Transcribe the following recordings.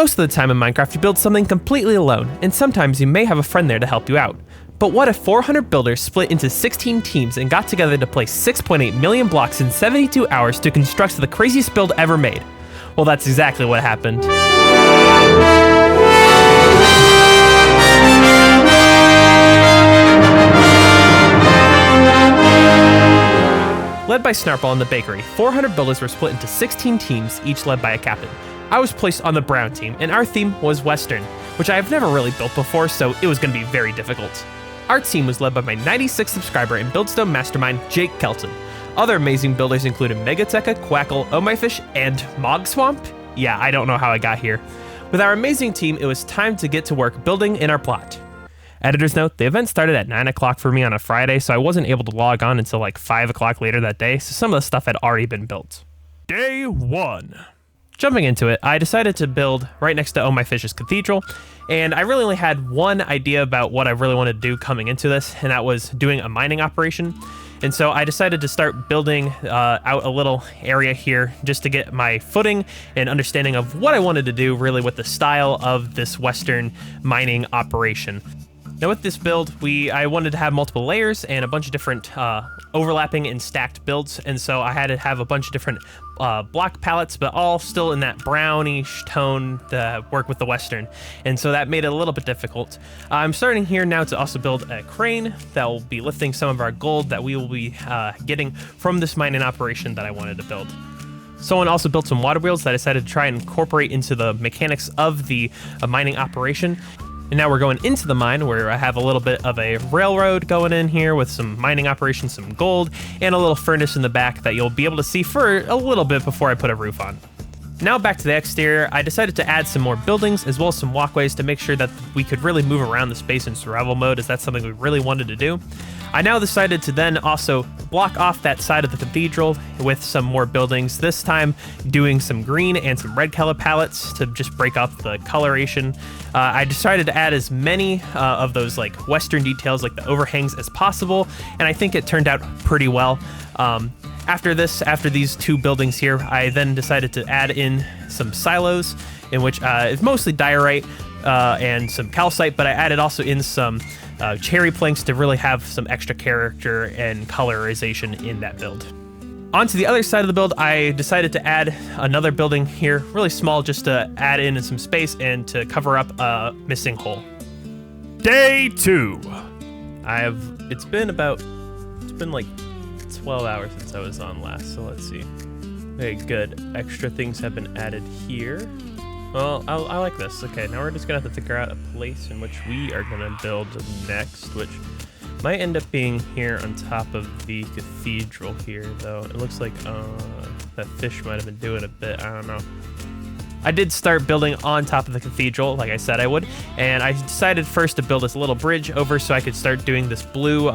Most of the time in Minecraft you build something completely alone, and sometimes you may have a friend there to help you out. But what if 400 builders split into 16 teams and got together to place 6.8 million blocks in 72 hours to construct the craziest build ever made? Well, that's exactly what happened. Led by Snarple and the Bakery, 400 builders were split into 16 teams, each led by a captain. I was placed on the brown team, and our theme was Western, which I have never really built before, so it was going to be very difficult. Our team was led by my 96th subscriber and Buildstone mastermind, Jake Kelton. Other amazing builders included Megateca, Quackle, Oh My Fish, and Mog Swamp? Yeah, I don't know how I got here. With our amazing team, it was time to get to work building in our plot. Editor's note, the event started at 9 o'clock for me on a Friday, so I wasn't able to log on until like 5 o'clock later that day, so some of the stuff had already been built. Day 1. Jumping into it, I decided to build right next to Oh My Fish's cathedral, and I really only had one idea about what I really wanted to do coming into this, and that was doing a mining operation. And so I decided to start building out a little area here just to get my footing and understanding of what I wanted to do really with the style of this Western mining operation. Now with this build, I wanted to have multiple layers and a bunch of different overlapping and stacked builds, and so I had to have a bunch of different block palettes, but all still in that brownish tone to work with the Western, and so that made it a little bit difficult. I'm starting here now to also build a crane that will be lifting some of our gold that we will be getting from this mining operation that I wanted to build. Someone also built some water wheels that I decided to try and incorporate into the mechanics of the mining operation. And now we're going into the mine where I have a little bit of a railroad going in here with some mining operations, some gold, and a little furnace in the back that you'll be able to see for a little bit before I put a roof on. Now back to the exterior, I decided to add some more buildings as well as some walkways to make sure that we could really move around the space in survival mode, as that's something we really wanted to do. I now decided to then also block off that side of the cathedral with some more buildings, this time doing some green and some red color palettes to just break up the coloration. I decided to add as many of those like Western details like the overhangs as possible, and I think it turned out pretty well. After these two buildings here, I then decided to add in some silos, in which it's mostly diorite and some calcite, but I added also in some cherry planks to really have some extra character and colorization in that build. Onto the other side of the build, I decided to add another building here, really small, just to add in some space and to cover up a missing hole. Day 2. It's been like 12 hours since I was on last, so let's see. Okay, good. Extra things have been added here. Well, I like this. Okay, now we're just gonna have to figure out a place in which we are gonna build next, which might end up being here on top of the cathedral here, though. It looks like that fish might have been doing a bit. I don't know. I did start building on top of the cathedral, like I said I would, and I decided first to build this little bridge over so I could start doing this blue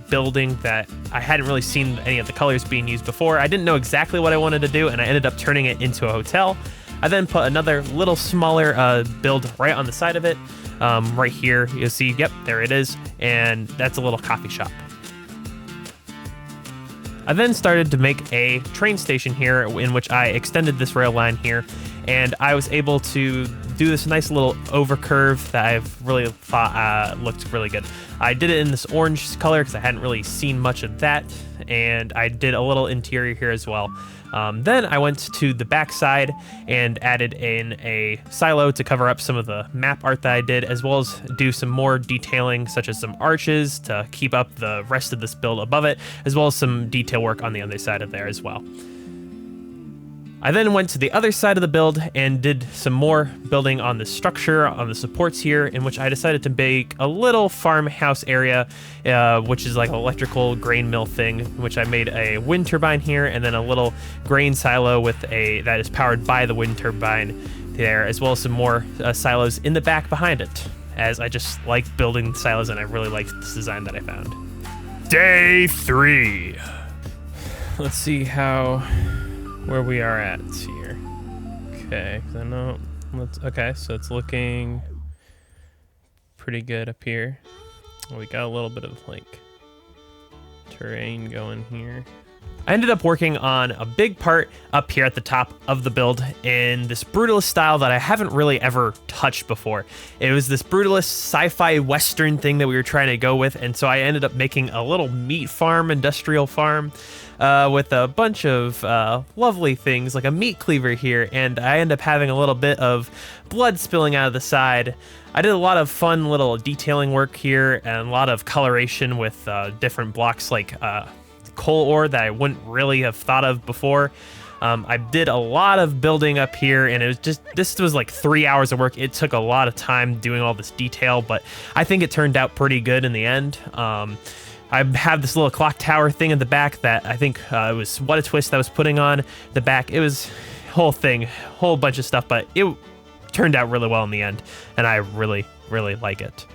building that I hadn't really seen any of the colors being used before. I didn't know exactly what I wanted to do, and I ended up turning it into a hotel. I then put another little smaller build right on the side of it. Right here, you'll see, yep, there it is, and that's a little coffee shop. I then started to make a train station here in which I extended this rail line here, and I was able to do this nice little overcurve that I've really thought looked really good. I did it in this orange color because I hadn't really seen much of that, and I did a little interior here as well. Then I went to the back side and added in a silo to cover up some of the map art that I did, as well as do some more detailing, such as some arches to keep up the rest of this build above it, as well as some detail work on the other side of there as well. I then went to the other side of the build and did some more building on the structure, on the supports here, in which I decided to make a little farmhouse area, which is like an electrical grain mill thing, in which I made a wind turbine here, and then a little grain silo that is powered by the wind turbine there, as well as some more silos in the back behind it, as I just like building silos and I really liked this design that I found. Day 3. Let's see where we are at here. Okay, I know. Okay, so it's looking pretty good up here. We got a little bit of like terrain going here. I ended up working on a big part up here at the top of the build in this brutalist style that I haven't really ever touched before. It was this brutalist sci-fi western thing that we were trying to go with, and so I ended up making a little meat farm, industrial farm, with a bunch of lovely things like a meat cleaver here, and I end up having a little bit of blood spilling out of the side. I did a lot of fun little detailing work here and a lot of coloration with different blocks like coal ore that I wouldn't really have thought of before. I did a lot of building up here, and it was just, this was like 3 hours of work. It took a lot of time doing all this detail, but I think it turned out pretty good in the end. I have this little clock tower thing in the back that I think it was What a Twist that I was putting on the back. It was whole bunch of stuff, but it turned out really well in the end, and I really, really like it.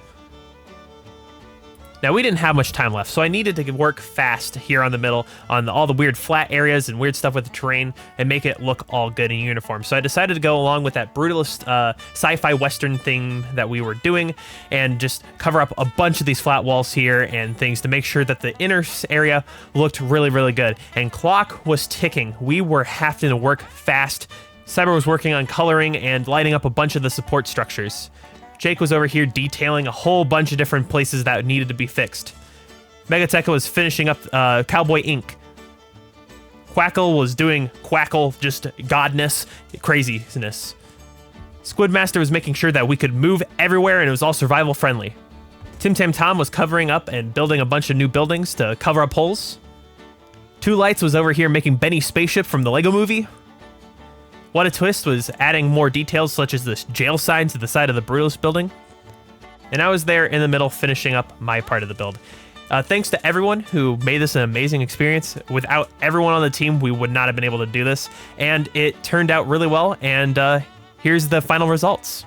Now, we didn't have much time left, so I needed to work fast here on the middle on all the weird flat areas and weird stuff with the terrain and make it look all good and uniform. So I decided to go along with that brutalist sci-fi western thing that we were doing and just cover up a bunch of these flat walls here and things to make sure that the inner area looked really, really good. And clock was ticking. We were having to work fast. Cyber was working on coloring and lighting up a bunch of the support structures. Jake was over here detailing a whole bunch of different places that needed to be fixed. Megatecha was finishing up Cowboy Inc. Quackle was doing Quackle, just godness, craziness. Squidmaster was making sure that we could move everywhere and it was all survival friendly. Tim Tam Tom was covering up and building a bunch of new buildings to cover up holes. Two Lights was over here making Benny's spaceship from the Lego movie. What a Twist was adding more details such as this jail sign to the side of the Brutalist building. And I was there in the middle finishing up my part of the build. Thanks to everyone who made this an amazing experience. Without everyone on the team, we would not have been able to do this. And it turned out really well, and here's the final results.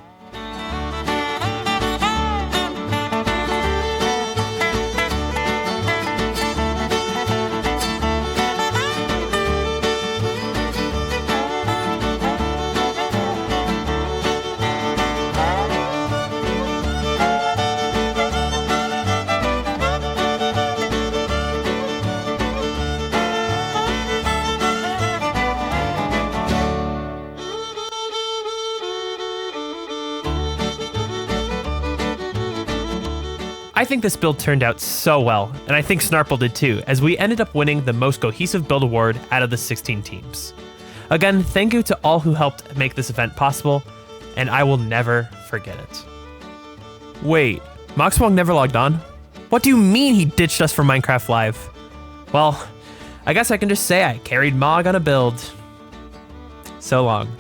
I think this build turned out so well, and I think Snarple did too, as we ended up winning the most cohesive build award out of the 16 teams. Again, thank you to all who helped make this event possible, and I will never forget it. Wait, Moxwong never logged on? What do you mean he ditched us for Minecraft Live? Well, I guess I can just say I carried Mog on a build. So long.